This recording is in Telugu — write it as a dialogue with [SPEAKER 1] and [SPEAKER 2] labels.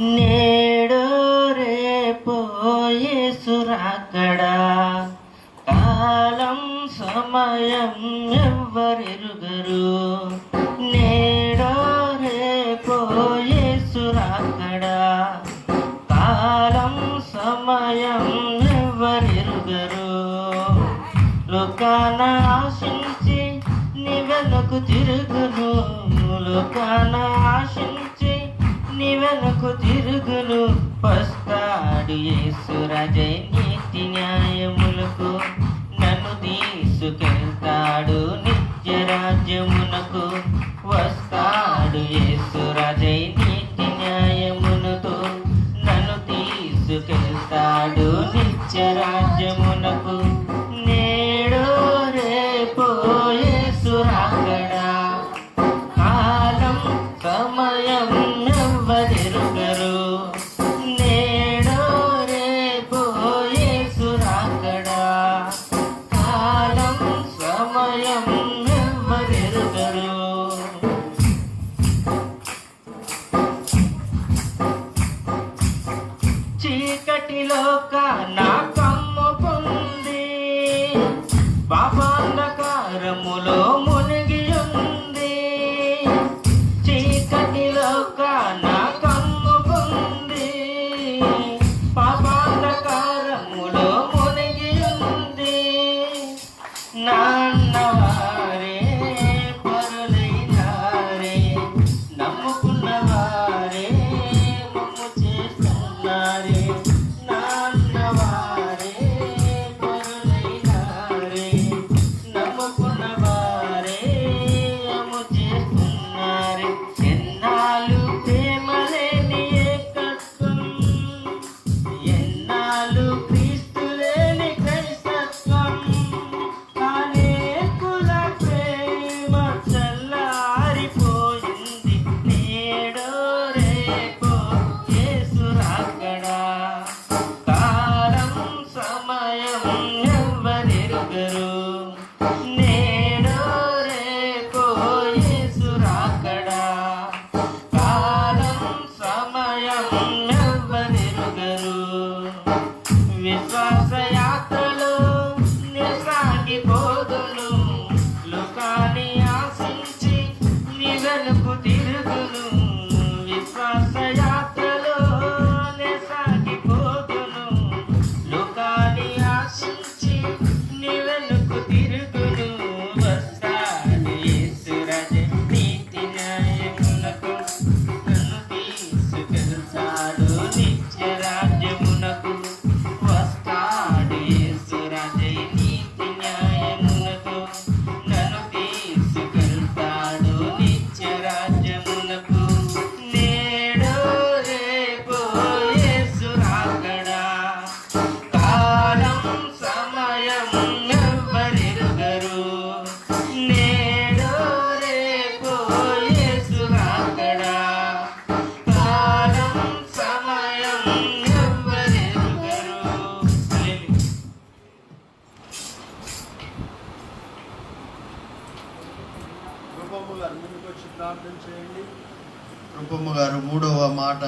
[SPEAKER 1] నేడు రేపు యేసు రాకడా, కాలం సమయం ఎవ్వరెరుగరు. నేడు రేపు యేసు రాకడా, కాలం సమయం ఎవ్వరెరుగరు. లోకాన ఆశించి నీ వెనుకు తిరుగును, లోకాన ఆశించి నీ వెనుకు తిరుగును. వస్తాడు యేసు రాజై నీతి న్యాయములకు, నన్ను తీసుకెళ్తాడు నిత్య రాజ్యమునకు. వస్తాడు యేసు రాజై నీతి న్యాయమునకు, నన్ను తీసుకెళ్తాడు నిత్య రాజ్యమునకు. నేడు రేపు యేసు రాకడా, కాలం సమయం ఎవ్వరెరుగరు. నేడు రేపు యేసు రాకడా, కాలం సమయం ఎవ్వరెరుగరు. చీకటిలో నా కమ్ముకుంది, పాపాంధకారములో మునిగి ఉంది. చీకటిలో నా కమ్ముకుంది, పాపాంధకారములో మునిగి ఉంది. నాన్నవారే పరులైనారే, నమ్ముకున్న వారే మమ్ము చేస్తున్నారే. నాన్నవారే పరులైనారే, నమ్ముకున్న వారే మమ్ము చేస్తున్నారే. ఎన్నాళ్ళు ప్రేమలేని ఏకత్వం, ఎన్నాళ్ళు క్రీస్తు లేని క్రైస్తత్వం. అనేకుల ప్రేమ చల్లారిపోయింది. నేడు రేపు యేసు రాకడా, కాలం సమయం ఎవ్వరెరుగరు. నేడు రేపు యేసు రాకడా, కాలం సమయం ఎవ్వరెరుగరు. విశ్వాస యాత్రలో నే సాగిపోదును, లోకాన్ని ఆశించి నీ వెనుకు తిరుగును. విశ్వాస యాత్రలో నే సాగిపోదును, లోకాన్ని ఆశించి నీ వెనుకు తిరుగును. వస్తాడు యేసు రాజై నీతి న్యాయమునకు, నన్ను తీసుకెళ్తాడు నిత్య రాజ్యమునకు. వస్తాడు యేసు రాజై నీతి న్యాయమునకు, నన్ను తీసుకెళ్తాడు నిత్య రాజ్యమునకు. నేడు రేపు యేసు రాకడా, కాలం సమయం ఎవ్వరెరుగరు. నేడు రేపు యేసు రాకడా, కాలం సమయం ఎవ్వరెరుగరు.
[SPEAKER 2] రూపమ్మ గారు ముందుకు వచ్చి ప్రార్థన చేయండి. రూపమ్మ గారు 3వ మాట